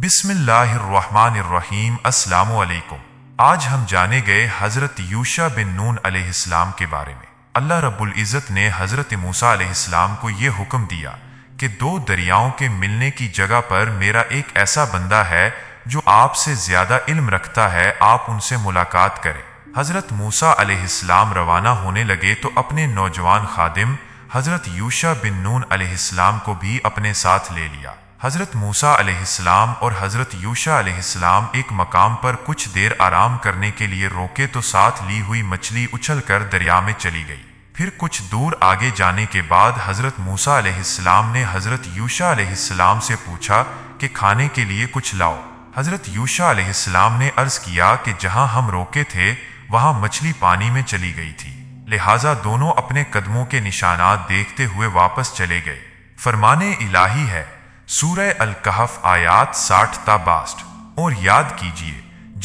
بسم اللہ الرحمن الرحیم۔ السلام علیکم۔ آج ہم جانے گئے حضرت یوشع بن نون علیہ السلام کے بارے میں۔ اللہ رب العزت نے حضرت موسیٰ علیہ السلام کو یہ حکم دیا کہ دو دریاؤں کے ملنے کی جگہ پر میرا ایک ایسا بندہ ہے جو آپ سے زیادہ علم رکھتا ہے، آپ ان سے ملاقات کریں۔ حضرت موسیٰ علیہ السلام روانہ ہونے لگے تو اپنے نوجوان خادم حضرت یوشع بن نون علیہ السلام کو بھی اپنے ساتھ لے لیا۔ حضرت موسیٰ علیہ السلام اور حضرت یوشع علیہ السلام ایک مقام پر کچھ دیر آرام کرنے کے لیے روکے تو ساتھ لی ہوئی مچھلی اچھل کر دریا میں چلی گئی۔ پھر کچھ دور آگے جانے کے بعد حضرت موسیٰ علیہ السلام نے حضرت یوشع علیہ السلام سے پوچھا کہ کھانے کے لیے کچھ لاؤ۔ حضرت یوشع علیہ السلام نے عرض کیا کہ جہاں ہم روکے تھے وہاں مچھلی پانی میں چلی گئی تھی، لہٰذا دونوں اپنے قدموں کے نشانات دیکھتے ہوئے واپس چلے گئے۔ فرمان الہی ہے سورہ الکہف آیات 60 تا 62۔ اور یاد کیجئے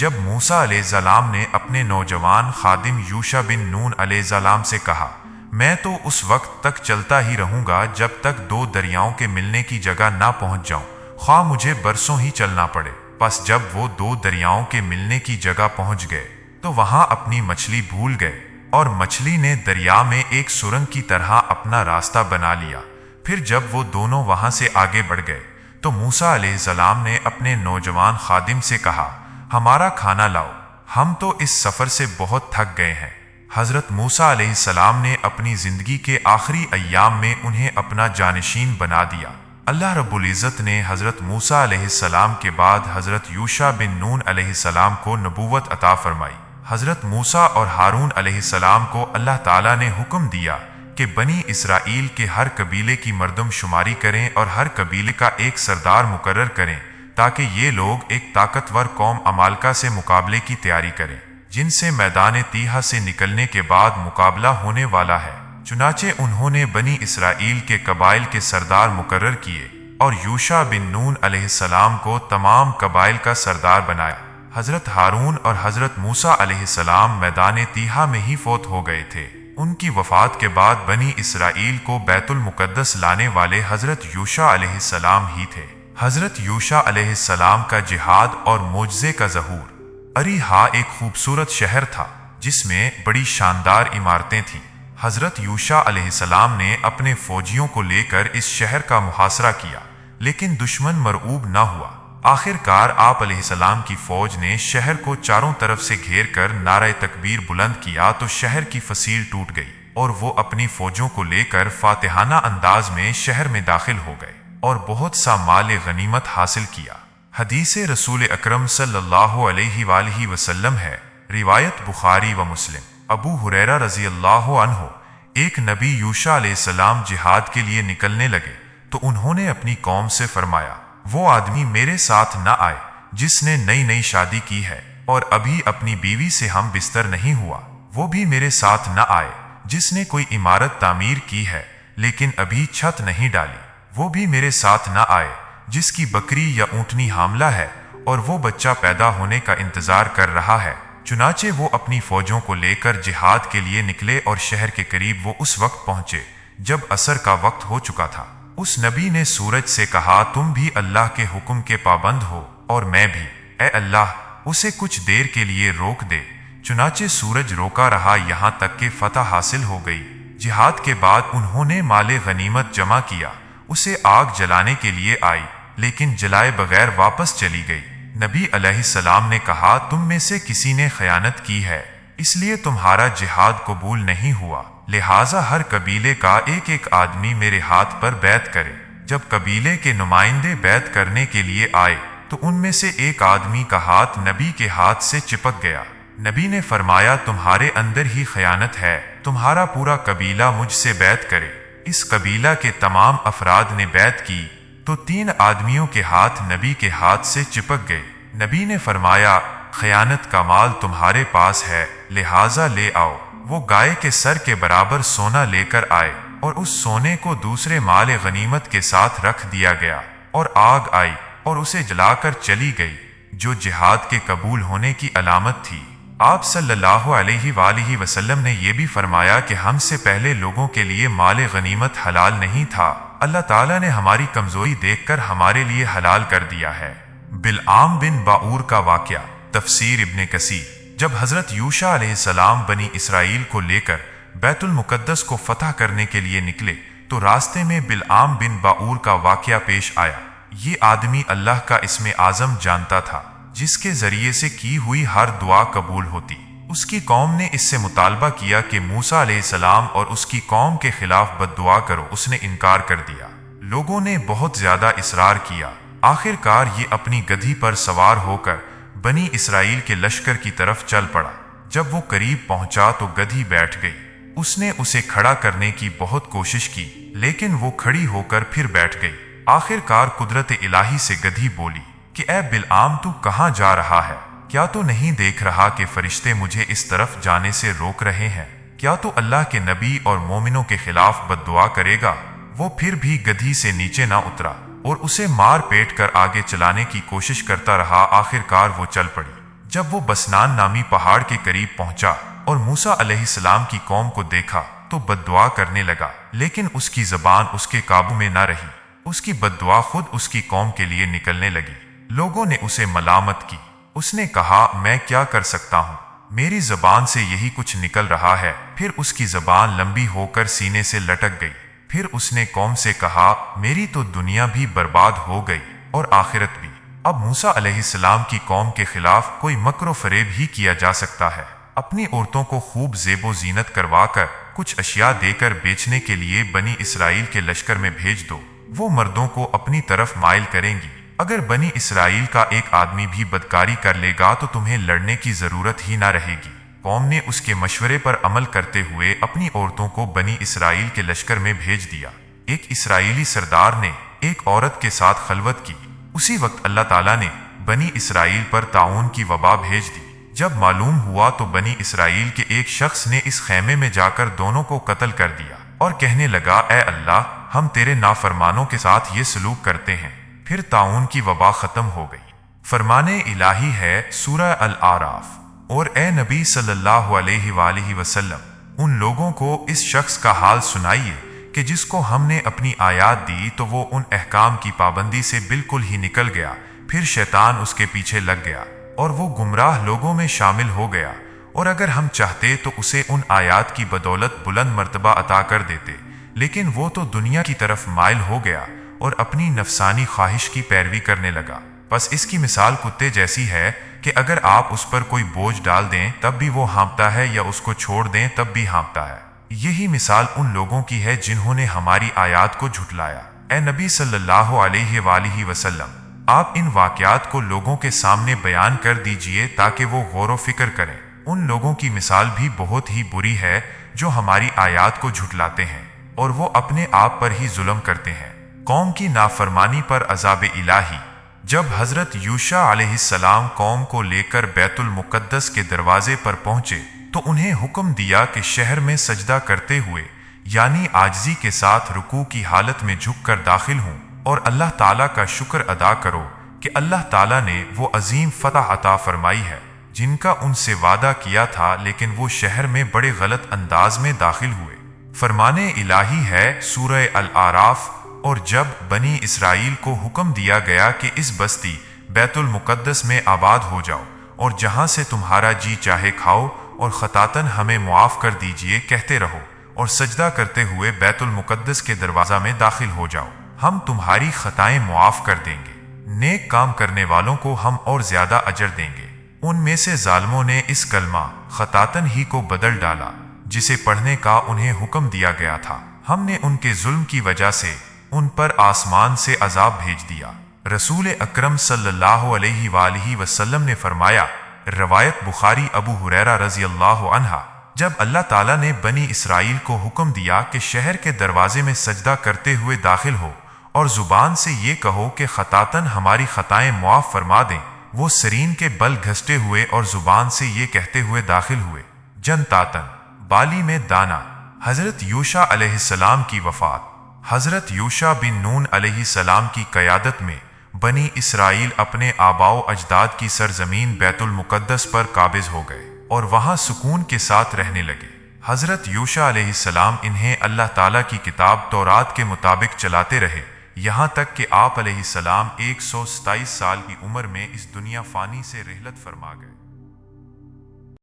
جب موسیٰ علیہ السلام نے اپنے نوجوان خادم یوشع بن نون علیہ السلام سے کہا، میں تو اس وقت تک چلتا ہی رہوں گا جب تک دو دریاؤں کے ملنے کی جگہ نہ پہنچ جاؤں، خواہ مجھے برسوں ہی چلنا پڑے۔ پس جب وہ دو دریاؤں کے ملنے کی جگہ پہنچ گئے تو وہاں اپنی مچھلی بھول گئے، اور مچھلی نے دریا میں ایک سرنگ کی طرح اپنا راستہ بنا لیا۔ پھر جب وہ دونوں وہاں سے آگے بڑھ گئے تو موسیٰ علیہ السلام نے اپنے نوجوان خادم سے کہا، ہمارا کھانا لاؤ، ہم تو اس سفر سے بہت تھک گئے ہیں۔ حضرت موسیٰ علیہ السلام نے اپنی زندگی کے آخری ایام میں انہیں اپنا جانشین بنا دیا۔ اللہ رب العزت نے حضرت موسیٰ علیہ السلام کے بعد حضرت یوشع بن نون علیہ السلام کو نبوت عطا فرمائی۔ حضرت موسیٰ اور ہارون علیہ السلام کو اللہ تعالیٰ نے حکم دیا کہ بنی اسرائیل کے ہر قبیلے کی مردم شماری کریں اور ہر قبیلے کا ایک سردار مقرر کریں تاکہ یہ لوگ ایک طاقتور قوم عمالقہ سے مقابلے کی تیاری کریں جن سے میدان تیہا سے نکلنے کے بعد مقابلہ ہونے والا ہے۔ چنانچہ انہوں نے بنی اسرائیل کے قبائل کے سردار مقرر کیے اور یوشع بن نون علیہ السلام کو تمام قبائل کا سردار بنایا۔ حضرت ہارون اور حضرت موسیٰ علیہ السلام میدان تیہا میں ہی فوت ہو گئے تھے۔ ان کی وفات کے بعد بنی اسرائیل کو بیت المقدس لانے والے حضرت یوشع علیہ السلام ہی تھے۔ حضرت یوشع علیہ السلام کا جہاد اور معجزے کا ظہور۔ اریحا ایک خوبصورت شہر تھا جس میں بڑی شاندار عمارتیں تھیں۔ حضرت یوشع علیہ السلام نے اپنے فوجیوں کو لے کر اس شہر کا محاصرہ کیا لیکن دشمن مرعوب نہ ہوا۔ آخر کار آپ علیہ السلام کی فوج نے شہر کو چاروں طرف سے گھیر کر نعرہ تکبیر بلند کیا تو شہر کی فصیل ٹوٹ گئی اور وہ اپنی فوجوں کو لے کر فاتحانہ انداز میں شہر میں داخل ہو گئے اور بہت سا مال غنیمت حاصل کیا۔ حدیث رسول اکرم صلی اللہ علیہ وآلہ وسلم ہے، روایت بخاری و مسلم۔ ابو ہریرہ رضی اللہ عنہ، ایک نبی یوشع علیہ السلام جہاد کے لیے نکلنے لگے تو انہوں نے اپنی قوم سے فرمایا، وہ آدمی میرے ساتھ نہ آئے جس نے نئی شادی کی ہے اور ابھی اپنی بیوی سے ہم بستر نہیں ہوا، وہ بھی میرے ساتھ نہ آئے جس نے کوئی عمارت تعمیر کی ہے لیکن ابھی چھت نہیں ڈالی، وہ بھی میرے ساتھ نہ آئے جس کی بکری یا اونٹنی حاملہ ہے اور وہ بچہ پیدا ہونے کا انتظار کر رہا ہے۔ چنانچہ وہ اپنی فوجوں کو لے کر جہاد کے لیے نکلے اور شہر کے قریب وہ اس وقت پہنچے جب عصر کا وقت ہو چکا تھا۔ اس نبی نے سورج سے کہا، تم بھی اللہ کے حکم کے پابند ہو اور میں بھی، اے اللہ اسے کچھ دیر کے لیے روک دے۔ چنانچہ سورج روکا رہا یہاں تک کہ فتح حاصل ہو گئی۔ جہاد کے بعد انہوں نے مال غنیمت جمع کیا، اسے آگ جلانے کے لیے آئی لیکن جلائے بغیر واپس چلی گئی۔ نبی علیہ السلام نے کہا، تم میں سے کسی نے خیانت کی ہے اس لیے تمہارا جہاد قبول نہیں ہوا، لہٰذا ہر قبیلے کا ایک آدمی میرے ہاتھ پر بیعت کرے۔ جب قبیلے کے نمائندے بیعت کرنے کے لیے آئے تو ان میں سے ایک آدمی کا ہاتھ نبی کے ہاتھ سے چپک گیا۔ نبی نے فرمایا، تمہارے اندر ہی خیانت ہے، تمہارا پورا قبیلہ مجھ سے بیعت کرے۔ اس قبیلہ کے تمام افراد نے بیعت کی تو 3 آدمیوں کے ہاتھ نبی کے ہاتھ سے چپک گئے۔ نبی نے فرمایا، خیانت کا مال تمہارے پاس ہے لہٰذا لے آؤ۔ وہ گائے کے سر کے برابر سونا لے کر آئے اور اس سونے کو دوسرے مال غنیمت کے ساتھ رکھ دیا گیا، اور آگ آئی اور اسے جلا کر چلی گئی جو جہاد کے قبول ہونے کی علامت تھی۔ آپ صلی اللہ علیہ وآلہ وسلم نے یہ بھی فرمایا کہ ہم سے پہلے لوگوں کے لیے مال غنیمت حلال نہیں تھا، اللہ تعالیٰ نے ہماری کمزوری دیکھ کر ہمارے لیے حلال کر دیا ہے۔ बिलआम बिन बाऊर का वाक़या। तफसीर इब्ने कसीर। जब हज़रत यूशा अलैहिस्सलाम बनी इसराइल को लेकर बैतुल मुक़द्दस को फतह करने के लिए निकले तो रास्ते में बिलआम बिन बाऊर का वाक़या पेश आया। ये आदमी अल्लाह का इस्मे आज़म जानता था, जिसके ज़रिए से की हुई हर दुआ कबूल होती। उसकी कौम ने इससे मुतालबा किया कि मूसा अलैहिस्सलाम और उसकी कौम के खिलाफ बद्दुआ करो। उसने इनकार कर दिया। लोगों ने बहुत ज्यादा इसरार किया। आखिरकार ये अपनी गधी पर सवार होकर बनी इसराइल के लश्कर की तरफ चल पड़ा। जब वो करीब पहुंचा तो गधी बैठ गई। उसने उसे खड़ा करने की बहुत कोशिश की, लेकिन वो खड़ी होकर फिर बैठ गई। आखिरकार कुदरत इलाही से गधी बोली कि ए बिलआम, तू कहाँ जा रहा है? क्या तू नहीं देख रहा कि फरिश्ते मुझे इस तरफ जाने से रोक रहे हैं? क्या तू अल्लाह के नबी और मोमिनों के खिलाफ बद्दुआ करेगा? वो फिर भी गधी से नीचे ना उतरा और उसे मार पेट कर आगे चलाने की कोशिश करता रहा। आखिरकार वो चल पड़ी। जब वो बसनान नामी पहाड़ के करीब पहुंचा और मूसा अलैहिस्सलाम की कौम को देखा तो बद्दुआ करने लगा, लेकिन उसकी जबान उसके काबू में न रही। उसकी बद्दुआ खुद उसकी कौम के लिए निकलने लगी। लोगों ने उसे मलामत की। उसने कहा, मैं क्या कर सकता हूँ? मेरी जबान से यही कुछ निकल रहा है। फिर उसकी जबान लंबी होकर सीने से लटक गई। फिर उसने कौम से कहा, मेरी तो दुनिया भी बर्बाद हो गई और आखिरत भी। अब मूसा अलैहिस्सलाम की कौम के खिलाफ कोई मक्र फरेब ही किया जा सकता है। अपनी औरतों को खूब ज़ेबो ज़ीनत करवाकर कुछ अशिया देकर बेचने के लिए बनी इसराइल के लश्कर में भेज दो। वो मर्दों को अपनी तरफ माइल करेंगी। अगर बनी इसराइल का एक आदमी भी बदकारी कर लेगा तो तुम्हें लड़ने की जरूरत ही ना रहेगी। कौम ने उसके मशवरे पर अमल करते हुए अपनी औरतों को बनी इसराइल के लश्कर में भेज दिया। एक इसराइली सरदार ने एक औरत के साथ खलवत की। उसी वक्त अल्लाह ताला ने बनी इसराइल पर ताउन की वबा भेज दी। जब मालूम हुआ तो बनी इसराइल के एक शख्स ने इस खेमे में जाकर दोनों को कत्ल कर दिया और कहने लगा, ए अल्लाह, हम तेरे नाफरमानों के साथ ये सलूक करते हैं। फिर ताउन की वबा खत्म हो गई। फरमाने इलाही है सूरह अल-आराफ। और ए नबी सल्लल्लाहु अलैहि वसल्लम, उन लोगों को इस शख्स का हाल सुनाइए कि जिसको हमने अपनी आयात दी तो वो उन अहकाम की पाबंदी से बिल्कुल ही निकल गया। फिर शैतान उसके पीछे लग गया और वो गुमराह लोगों में शामिल हो गया। और अगर हम चाहते तो उसे उन आयात की बदौलत बुलंद मर्तबा अता कर देते, लेकिन वो तो दुनिया की तरफ माइल हो गया और अपनी नफसानी ख्वाहिश की पैरवी करने लगा। बस इसकी मिसाल कुत्ते जैसी है कि अगर आप उस पर कोई बोझ डाल दें तब भी वो हाँफता है, या उसको छोड़ दें तब भी हाँफता है। यही मिसाल उन लोगों की है जिन्होंने हमारी आयात को झुठलाया। ए नबी सल्लल्लाहु अलैहि वसल्लम, आप इन वाक़यात को लोगों के सामने बयान कर दीजिए ताकि वो गौर व फिक्र करें। उन लोगों की मिसाल भी बहुत ही बुरी है जो हमारी आयात को झुठलाते हैं और वो अपने आप पर ही जुल्म करते हैं। कौम की नाफरमानी पर अज़ाब इलाही। जब हजरत यूशा अलैहिस्सलाम कौम को लेकर बैतुल मुक़द्दस के दरवाजे पर पहुंचे तो उन्हें हुक्म दिया कि शहर में सजदा करते हुए यानी आजिज़ी के साथ रुकू की हालत में झुककर दाखिल हों और अल्लाह ताला का शुक्र अदा करो कि अल्लाह ताला ने वो अजीम फतह अता फरमाई है जिनका उनसे वादा किया था, लेकिन वो शहर में बड़े गलत अंदाज में दाखिल हुए। फरमाने इलाही है सूरह अल-आराफ। और जब बनी इसराइल को हुक्म दिया गया कि इस बस्ती बैतुल मुक़द्दस में आबाद हो जाओ और जहां से तुम्हारा जी चाहे खाओ और खतातन हमें मुआफ़ कर दीजिए कहते रहो और सजदा करते हुए बैतुल मुक़द्दस के दरवाज़ा में दाखिल हो जाओ, हम तुम्हारी खताएं मुआफ़ कर देंगे। नेक काम करने वालों को हम और ज्यादा अजर देंगे। उनमें से जालिमों ने इस कलमा खतातन ही को बदल डाला जिसे पढ़ने का उन्हें हुक्म दिया गया था। हमने उनके जुल्म की वजह से उन पर आसमान से अजाब भेज दिया। रसूल अकरम सल्लल्लाहु अलैहि वसल्लम ने फरमाया, रवायत बुखारी अबू हुरैरा रज़ी अल्लाहु अन्हा, जब अल्लाह ताला ने बनी इसराइल को हुक्म दिया कि शहर के दरवाजे में सजदा करते हुए दाखिल हो और जुबान से ये कहो कि खतातन हमारी खताएं मुआफ़ फरमा दें, वो सरीन के बल घसते हुए और जुबान से ये कहते हुए दाखिल हुए, जनतातन बाली में दाना। हजरत यूशा अलैहिस्सलाम की वफात। हजरत यूशा बिन नून अलैहिस्सलाम की क़यादत में बनी इसराइल अपने आबाओ अजदाद की सरजमीन बैतुल मुक़द्दस पर काबिज हो गए और वहां सुकून के साथ रहने लगे। हजरत यूशा अलैहिस्सलाम इन्हें अल्लाह ताला की किताब तौरात के मुताबिक चलाते रहे, یہاں تک کہ آپ علیہ السلام 127 سال کی عمر میں اس دنیا فانی سے رحلت فرما گئے۔